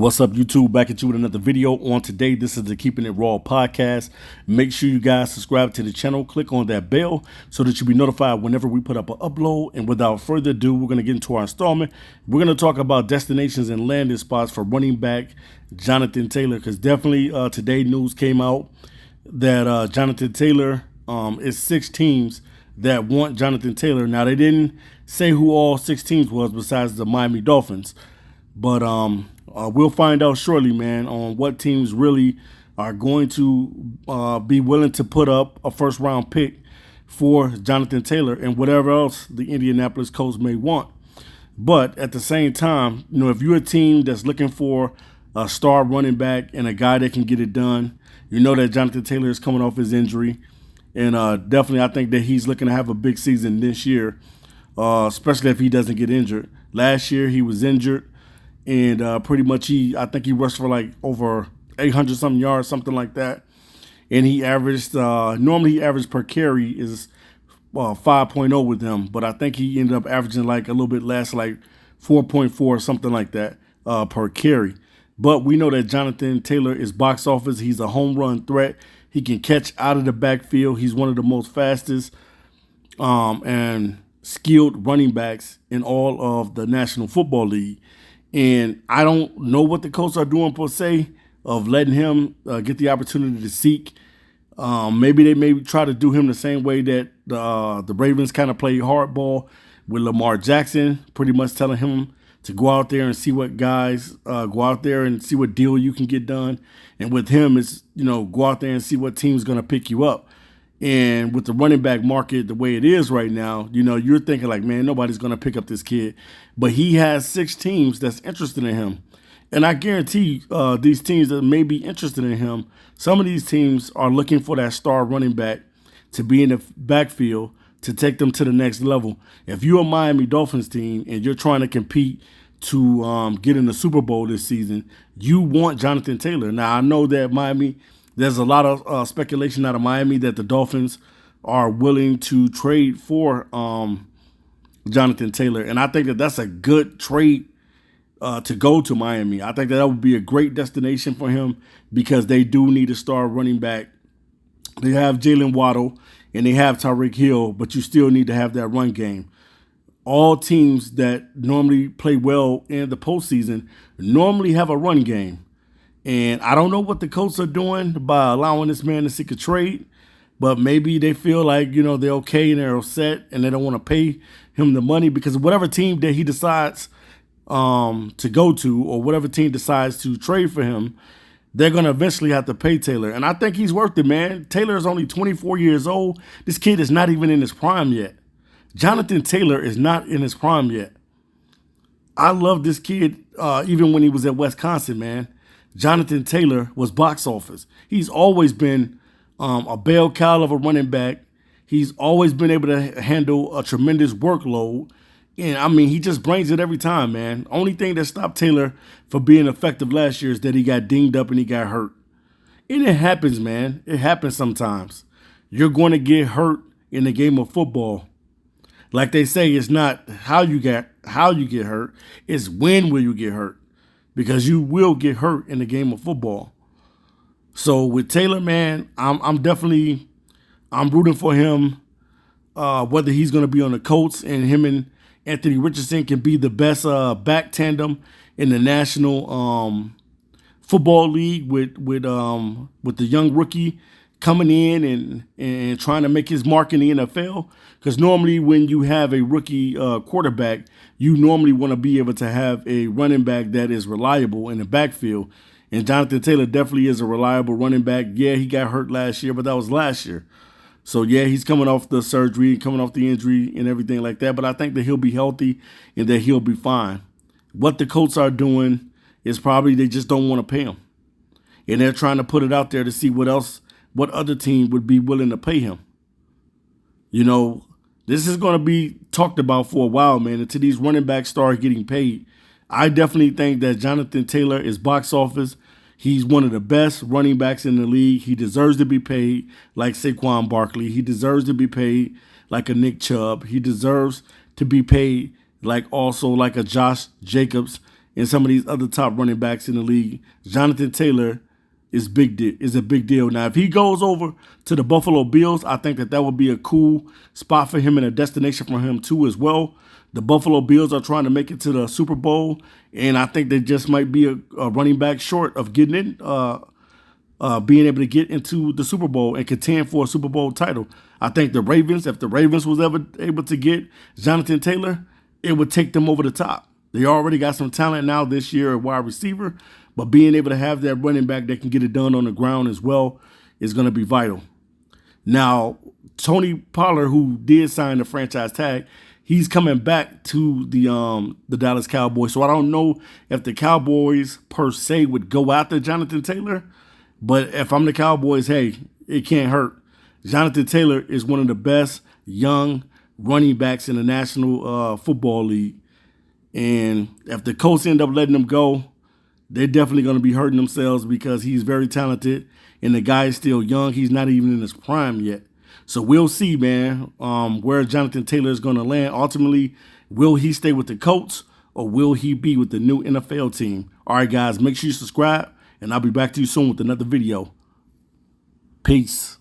What's up, YouTube? Back at you with another video. On today, this is the Keeping It Raw podcast. Make sure you guys subscribe to the channel. Click on that bell so that you'll be notified whenever we put up an upload. And without further ado, we're going to get into our installment. We're going to talk about destinations and landing spots for running back Jonathan Taylor, because definitely today news came out that Jonathan Taylor is 6 teams that want Jonathan Taylor. Now, they didn't say who all 6 teams was besides the Miami Dolphins. But we'll find out shortly, man, on what teams really are going to be willing to put up a first-round pick for Jonathan Taylor and whatever else the Indianapolis Colts may want. But at the same time, you know, if you're a team that's looking for a star running back and a guy that can get it done, you know that Jonathan Taylor is coming off his injury. And definitely I think that he's looking to have a big season this year, especially if he doesn't get injured. Last year he was injured. And pretty much I think he rushed for like over 800 something yards, something like that. And he averaged, normally he averaged per carry is 5.0 with him. But I think he ended up averaging like a little bit less, like 4.4, something like that per carry. But we know that Jonathan Taylor is box office. He's a home run threat. He can catch out of the backfield. He's one of the most fastest and skilled running backs in all of the National Football League. And I don't know what the Colts are doing per se of letting him get the opportunity to seek. Maybe they may try to do him the same way that the Ravens kind of played hardball with Lamar Jackson, pretty much telling him to go out there and see what guys, go out there and see what deal you can get done. And with him, it's, you know, go out there and see what team's going to pick you up. And with the running back market the way it is right now, you know, you're thinking like, man, nobody's going to pick up this kid. But he has 6 teams that's interested in him. And I guarantee these teams that may be interested in him, some of these teams are looking for that star running back to be in the backfield to take them to the next level. If you're a Miami Dolphins team and you're trying to compete to get in the Super Bowl this season, you want Jonathan Taylor. Now, I know that there's a lot of speculation out of Miami that the Dolphins are willing to trade for Jonathan Taylor. And I think that that's a good trade to go to Miami. I think that would be a great destination for him because they do need a star running back. They have Jalen Waddle and they have Tyreek Hill, but you still need to have that run game. All teams that normally play well in the postseason normally have a run game. And I don't know what the Colts are doing by allowing this man to seek a trade, but maybe they feel like, you know, they're okay and they're set and they don't want to pay him the money because whatever team that he decides to go to or whatever team decides to trade for him, they're going to eventually have to pay Taylor. And I think he's worth it, man. Taylor is only 24 years old. This kid is not even in his prime yet. Jonathan Taylor is not in his prime yet. I love this kid even when he was at Wisconsin, man. Jonathan Taylor was box office. He's always been a bell cow of a running back. He's always been able to handle a tremendous workload. And, I mean, he just brings it every time, man. Only thing that stopped Taylor from being effective last year is that he got dinged up and he got hurt. And it happens, man. It happens sometimes. You're going to get hurt in the game of football. Like they say, it's not how you get hurt. It's when will you get hurt. Because you will get hurt in the game of football. So with Taylor, man, I'm rooting for him. Whether he's going to be on the Colts and him and Anthony Richardson can be the best back tandem in the National Football League with the young rookie coming in and trying to make his mark in the NFL. Because normally when you have a rookie quarterback, you normally want to be able to have a running back that is reliable in the backfield. And Jonathan Taylor definitely is a reliable running back. Yeah, he got hurt last year, but that was last year. So, yeah, he's coming off the surgery, coming off the injury and everything like that. But I think that he'll be healthy and that he'll be fine. What the Colts are doing is probably they just don't want to pay him. And they're trying to put it out there to see what other team would be willing to pay him. You know, this is going to be talked about for a while, man, until these running backs start getting paid. I definitely think that Jonathan Taylor is box office. He's one of the best running backs in the league. He deserves to be paid like Saquon Barkley. He deserves to be paid like a Nick Chubb. He deserves to be paid like a Josh Jacobs and some of these other top running backs in the league. Jonathan Taylor is a big deal. Now, if he goes over to the Buffalo Bills, I think that would be a cool spot for him and a destination for him too as well. The Buffalo Bills are trying to make it to the Super Bowl, and I think they just might be a running back short of getting in, being able to get into the Super Bowl and contend for a Super Bowl title. I think the Ravens, if the Ravens was ever able to get Jonathan Taylor, it would take them over the top. They already got some talent now this year at wide receiver, but being able to have that running back that can get it done on the ground as well is going to be vital. Now, Tony Pollard, who did sign the franchise tag, he's coming back to the Dallas Cowboys. So I don't know if the Cowboys per se would go after Jonathan Taylor, but if I'm the Cowboys, hey, it can't hurt. Jonathan Taylor is one of the best young running backs in the National Football League. And if the Colts end up letting him go, they're definitely going to be hurting themselves because he's very talented and the guy is still young. He's not even in his prime yet. So we'll see, man, where Jonathan Taylor is going to land. Ultimately, will he stay with the Colts or will he be with the new NFL team? All right, guys, make sure you subscribe, and I'll be back to you soon with another video. Peace.